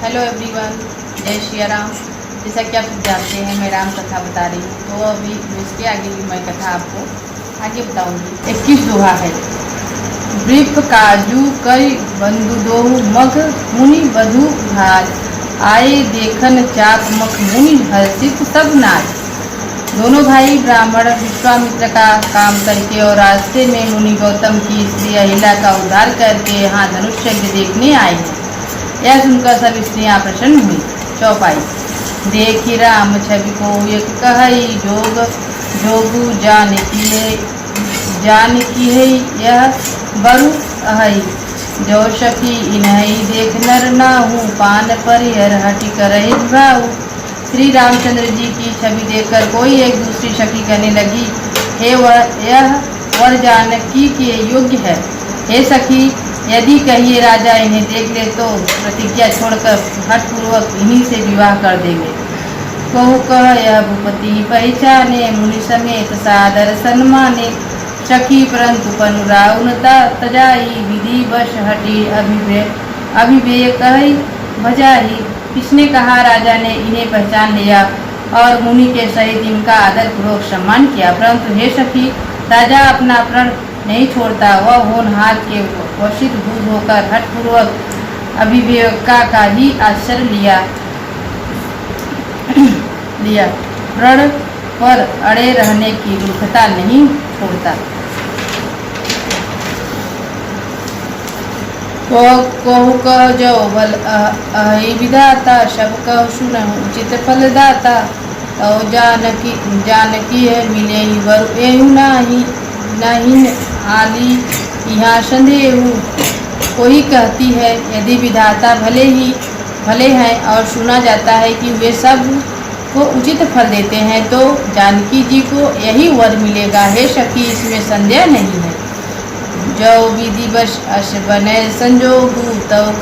Hello everyone, जय श्री राम। जैसा कि आप सब जानते हैं, मैं राम कथा बता रही हूँ। तो अभी इसके आगे भी मैं कथा आपको आगे बताऊंगी। 21 दोहा है। वृक्ष काजू कई बंधु दोहु मग मुनि बधु भाज आए देखन चाक मख मुनि हर्षित सब नाच। दोनों भाई ब्राह्मण विश्वामित्र का काम करके और रास्ते में मुनि गौतम की स्त्री अहिल्या का उद्धार करके यहाँ धनुष यज्ञ देखने आए हैं। यह सुनकर सब स्त्रियाँ प्रसन्न हुई। चौपाई। देखी राम छवि को एक कहई जोग जोगु जानकी है यह बरु अहई जो सखी इन्हई देख नर नाहू पान परिहर हटि करहि भाऊ। श्री रामचंद्र जी की छवि देखकर कोई एक दूसरी सखी कहने लगी, यह वर जानकी के योग्य है। हे सखी, यदि कहिए राजा इन्हें देख ले तो प्रतिज्ञा छोड़कर हठपूर्वक इन्हीं से विवाह कर देंगे। कहु कह यह भूपति पहचाने मुनि समेत सादर सन्माने। सखी परंतु पनुराउनता तजाई विधि वश हटी अभिवेय कही भजाही। किसने कहा राजा ने इन्हें पहचान लिया और मुनि के सहित इनका आदर पूर्वक सम्मान किया। परंतु हे सखी, राजा अपना प्रण नहीं छोड़ता। वह होनहार के वशित भूत होकर हठपूर्वक अभिवेका का ही आश्रय लिया प्रण पर अड़े रहने की मूर्खता नहीं छोड़ता। कहु कह जो बल अहि विधाता सब कह सुनहु उचित फलदाता। तो जानकी है मिले ही वर एहु नहीं आली यहाँ संदेहु। कोई कहती है यदि विधाता भले हैं और सुना जाता है कि वे सब को उचित फल देते हैं तो जानकी जी को यही वर मिलेगा। हे सखी, इसमें संदेह नहीं है। जो विधिवश अश बने संजोगु तव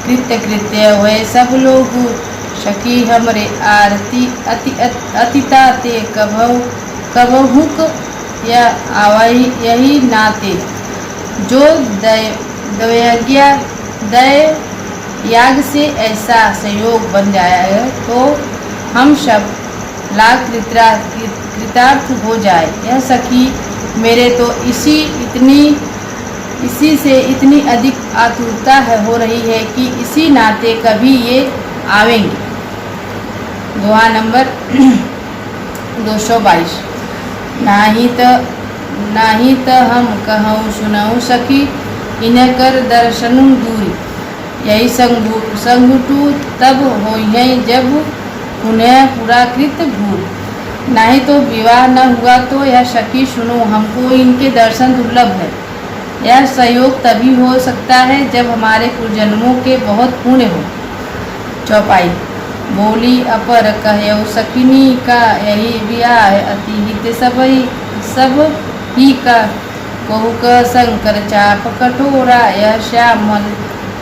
कृत्य हुए सब लोगु। सखी हमरे आरती अतिताते कबहुक या आवाही यही नाते। जो दय याग से ऐसा संयोग बन जाए तो हम सब लाख कृतार्थ हो जाए। यह सखी मेरे तो इसी से इतनी अधिक आतुरता हो रही है कि इसी नाते कभी ये आवेंगे। दोहा नंबर 222। नाही त हम कहूँ सुनहु सखी इनकर दर्शनु दूरी। यही संगुटू तब होइहै जब पुनः पुराकृत भूल। नहीं तो विवाह न हुआ तो यह सखी सुनो, हमको इनके दर्शन दुर्लभ है। यह सहयोग तभी हो सकता है जब हमारे पूर्वजन्मों के बहुत पुण्य हो। चौपाई। बोली अपर कहयो सखिनी का यही ब्याह अति हित सब ही का। कहु क शंकर चाप कठोरा यह श्यामल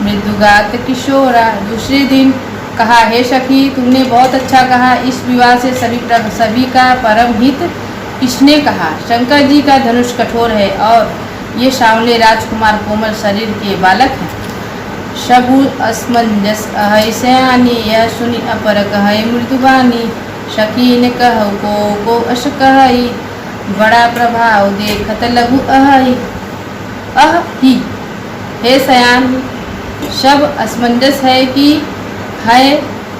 मृदुगात किशोरा। दूसरे दिन कहा, हे सखी, तुमने बहुत अच्छा कहा। इस विवाह से सभी का परम हित किसने कहा? शंकर जी का धनुष कठोर है और ये सांवले राजकुमार कोमल शरीर के बालक हैं। सबु असमंजस अहै सयानी यह सुनी अपर कहै मृदुबानी। सखी ने कहु को अश कहई बड़ा प्रभाव देखत लघु अहि। हे सयान, सब असमंजस है कि है।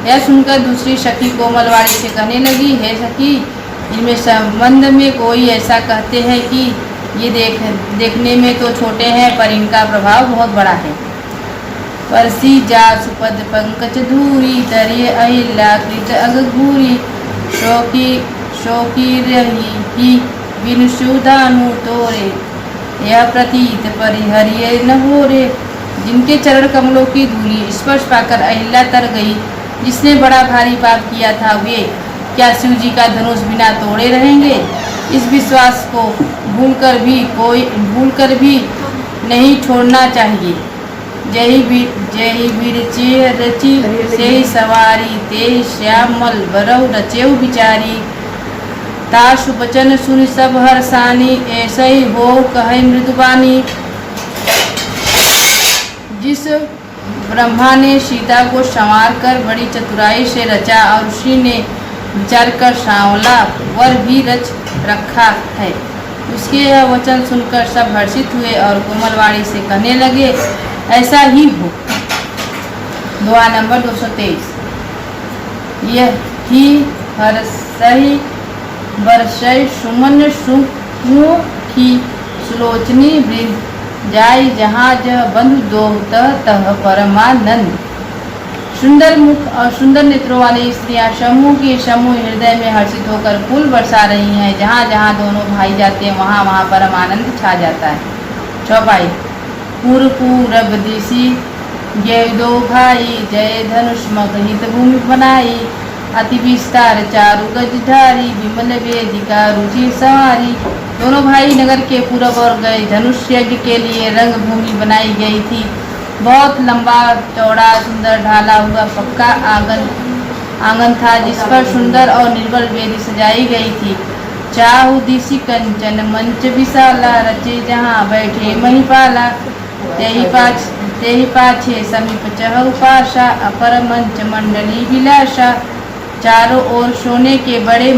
यह सुनकर दूसरी सखी कोमलवाणी से कहने लगी, हे सखी, इनमें संबंध में कोई ऐसा कहते हैं कि ये देखने में तो छोटे हैं पर इनका प्रभाव बहुत बड़ा है। परसी जा सुपद पंकज धूरी तरिय अहिल्या कृत अगघूरी। शोकी रही ही बिनु सुदानु तोरे यह प्रतीत परिहरिय न होरे। जिनके चरण कमलों की धूली स्पर्श पाकर अहिल्या तर गई, जिसने बड़ा भारी पाप किया था, वे क्या शिव जी का धनुष बिना तोड़े रहेंगे? इस विश्वास को भूलकर भी नहीं छोड़ना चाहिए। जय बिरची रची से सवारी ते श्यामल बरऊ रचेऊ बिचारी। ताशु बचन सुनि सब हर्षानी ऐसे ही हो कहे मृदुबानी। ब्रह्मा ने सीता को संवार कर बड़ी चतुराई से रचा और उसी ने विचार कर सांवला वर भी रच रखा है। उसके यह वचन सुनकर सब हर्षित हुए और कोमलवाणी से कहने लगे, ऐसा ही हो। दुआ नंबर 223। यह ही हर्षहि बरसै सुमन सुमुखी सुलोचनी वृंद जाय जहाँ जह बंधु दोह तह परमानंद। सुंदर मुख और सुंदर नेत्रों वाली स्त्रियां समूह की समूह हृदय में हर्षित होकर फूल बरसा रही हैं। जहाँ जहाँ दोनों भाई जाते हैं वहाँ वहाँ परम आनंद छा जाता है। चौपाई। पूर्व पूरब दिशि ये दो भाई, जय धनुष मगहित भूमि बनाई। अति विस्तार चारु गजधारी, विमल वेदिका रुचि सवारी। दोनों भाई नगर के पूरब और गए। धनुष यज्ञ के लिए रंग भूमि बनाई गई थी। बहुत लंबा चौड़ा सुंदर ढाला हुआ पक्का आंगन था, जिस पर सुंदर और निर्बल वेदी सजाई गई थी। चाहु दिशि कंचन मंच विशाला, रचे जहाँ बैठे महिपाला। तेहि पाछे समीप चहु पाशा, अपर मंच मंडली विलासा। चारों ओर सोने के बड़े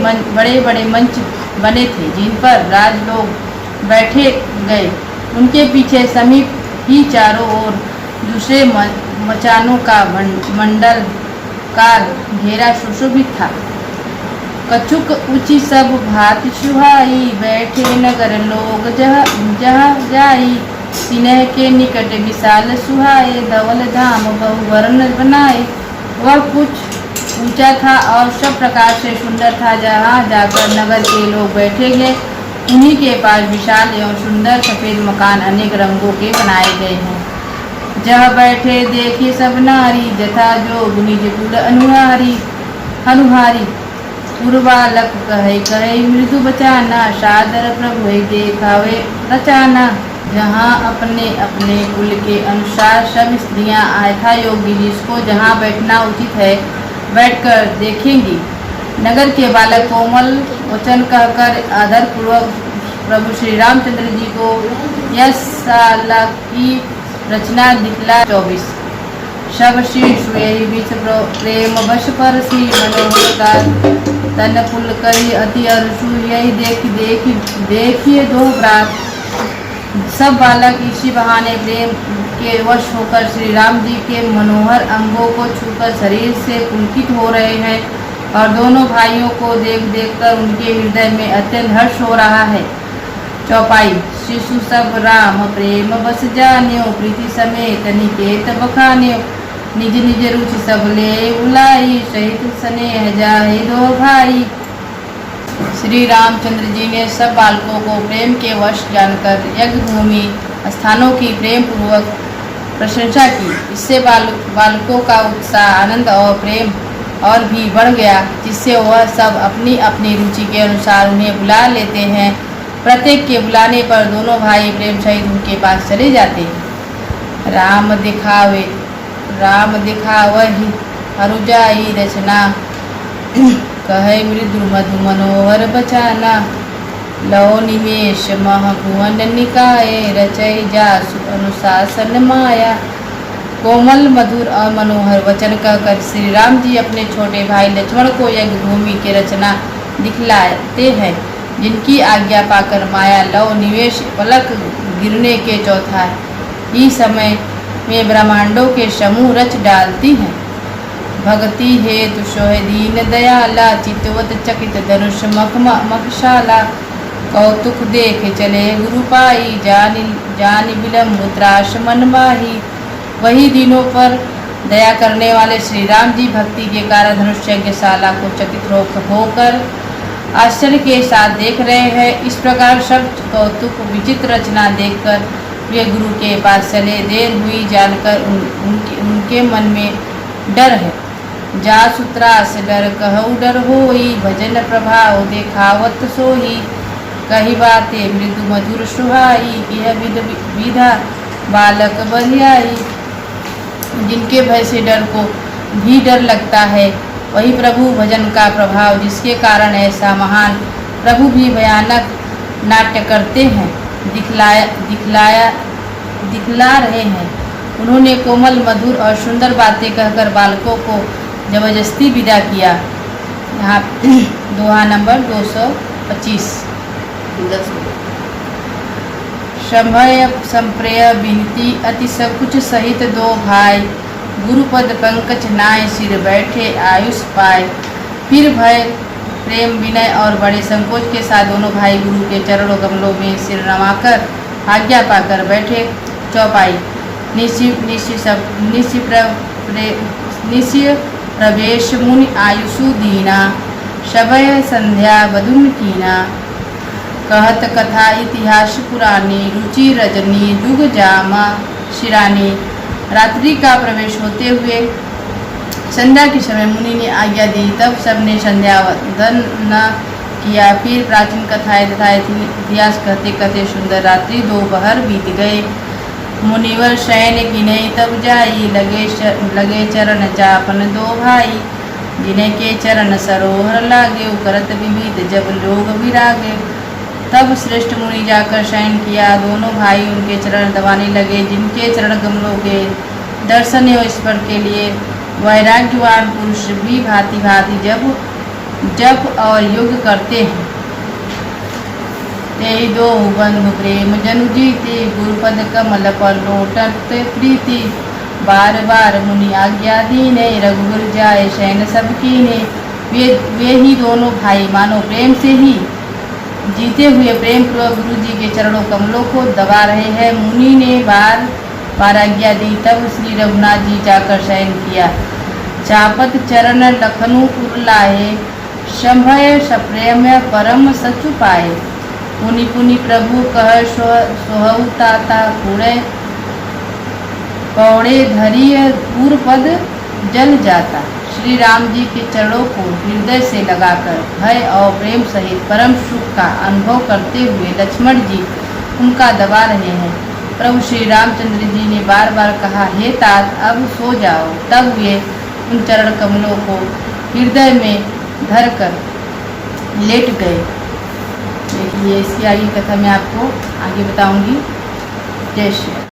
बड़े मंच बने थे, जिन पर राजलोग बैठे गए। उनके पीछे समीप ही चारों ओर दूसरे मचानों का मंडल कार घेरा सुशोभित था। कछुक ऊंची सब भांति सुहाई, बैठे नगर लोग जहाँ जाई। सिन्ह के निकट विशाल सुहाए, धवल धाम बहुवर्ण बनाए। वह कुछ ऊंचा था और सब प्रकार से सुंदर था। जहाँ जाकर नगर के लोग बैठे गए, उन्हीं के पास विशाल एवं सुंदर सफेद मकान अनेक रंगों के बनाए गए हैं। जहाँ बैठे देखे सब नारी, जथा जोग निज कुल अनुहारी। पूर्वालक कहे कहे मृदु बचाना, सादर प्रभु देखावे रचाना। जहाँ अपने अपने कुल के अनुसार सब स्त्रियाँ यथा योगी जिसको जहाँ बैठना उचित है बैठकर देखेंगी। नगर के बालक कोमल वचन कहकर आदर पूर्वक प्रभु श्री रामचंद्र जी को यह साला की रचना दिखला। 24। सब शिशु यही बीच प्रेम वश पर सी, मनोहर तन पुल करी अति अरसु। यही देखिए दो रात। सब बालक इसी बहाने प्रेम के वश होकर श्री राम जी के मनोहर अंगों को छूकर शरीर से पुलकित हो रहे हैं और दोनों भाइयों को देख देख कर उनके हृदय में अत्यंत हर्ष हो रहा है। चौपाई। शिशु सब राम प्रेम बस जान्यो, प्रीति समेत निकेत बखान्यो। निज निज रुचि सब ले उलाई, सहित स्नेह जाहे दो भाई। श्री रामचंद्र जी ने सब बालकों को प्रेम के वश जानकर यज्ञ भूमि स्थानों की प्रेम पूर्वक प्रशंसा की। इससे बालकों का उत्साह आनंद और प्रेम और भी बढ़ गया, जिससे वह सब अपनी अपनी रुचि के अनुसार उन्हें बुला लेते हैं। प्रत्येक के बुलाने पर दोनों भाई प्रेम सहित उनके पास चले जाते हैं। राम दिखावहि अरुजाई रचना, कहे मृदु मधु मनोहर बचाना। लौ निमेश मह भुवन निकाये, रचय जासु अनुशासन माया। कोमल मधुर और मनोहर वचन कहकर श्री राम जी अपने छोटे भाई लक्ष्मण को यज्ञ भूमि की रचना दिखलाते हैं, जिनकी आज्ञा पाकर माया लव निवेश पलक गिरने के चौथा ही समय में ब्रह्मांडों के समूह रच डालती हैं। भक्ति हेतु सोहे दीन दयाला, चितवत चकित धनुष मखशाला। कौतुक देख चले गुरु पाई, जान विलम्ब त्रास मन माही। वही दिनों पर दया करने वाले श्री राम जी भक्ति के कारण धनुष यज्ञशाला को चकित होकर आश्चर्य के साथ देख रहे हैं। इस प्रकार सब कौतुक विचित्र रचना देखकर वे गुरु के पास चले। देर हुई जानकर उनके मन में डर है। जा सुत्रास डर कहु डर होई, भजन प्रभाव देखावत सोही। कही बातें मृदु मधुर सुहाई, यह विधा बालक बलियाई। जिनके भय से डर को भी डर लगता है, वही प्रभु भजन का प्रभाव, जिसके कारण ऐसा महान प्रभु भी भयानक नाट्य करते हैं, दिखला रहे हैं। उन्होंने कोमल, मधुर और सुंदर बातें कहकर बालकों को जबरदस्ती विदा किया। यहाँ दोहा नंबर 225। संभय संप्रेय बिनती अति सब कुछ सहित दो भाई, गुरुपद पंकज नाय सिर बैठे आयुष पाए। फिर भय प्रेम विनय और बड़े संकोच के साथ दोनों भाई गुरु के चरणों कमलों में सिर नवाकर आज्ञा पाकर बैठे चौपाई। निश्य प्रवेश मुनि आयुषु दीना, शबय संध्या बदुन कीना। कहत कथा इतिहास पुरानी, रुचि रजनी जुग जामा शिरानी। रात्रि का प्रवेश होते हुए संध्या के समय मुनि ने आज्ञा दी, तब सबने संध्या वंदन न किया। फिर प्राचीन कथाएं तथा इतिहास कहते कहते सुंदर रात्रि दोपहर बीत गए। मुनिवर शयन गिने तब जाई, लगे चरण चापन दो भाई। जिन्हें के चरण सरोहर लागे, करत विविध जब लोग विरागे। तब श्रेष्ठ मुनि जाकर शयन किया, दोनों भाई उनके चरण दबाने लगे। जिनके चरण कमलों के दर्शन एवं स्पर्श के लिए वैराग्यवान पुरुष भी भांति भांति जप और योग करते हैं। तेहि दो बंधु प्रेम जनु जीते, गुरुपद कमल पर लोटत प्रीति। बार बार मुनि आज्ञा दीने, रघुवर जाए शयन सब कीने। वे ही दोनों भाई मानो प्रेम से ही जीते हुए प्रेम पूर्वक गुरु जी के चरणों कमलों को दबा रहे हैं। मुनि ने बार बार आज्ञा दी, तब श्री रघुनाथ जी जाकर शयन किया। चापत चरण लखनऊ पुर लाए, संभय सप्रेम परम सचु पाए। पुनि पुनि प्रभु कह सोहउ ताता, पौड़े धरिय पूर्व पद जल जाता। श्री राम जी के चरणों को हृदय से लगाकर भय और प्रेम सहित परम सुख का अनुभव करते हुए लक्ष्मण जी उनका दबा रहे हैं। प्रभु श्री रामचंद्र जी ने बार बार कहा, हे तात अब सो जाओ। तब वे उन चरण कमलों को हृदय में धरकर लेट गए। देखिए इसकी आगे कथा मैं आपको आगे बताऊंगी। जय श्री राम।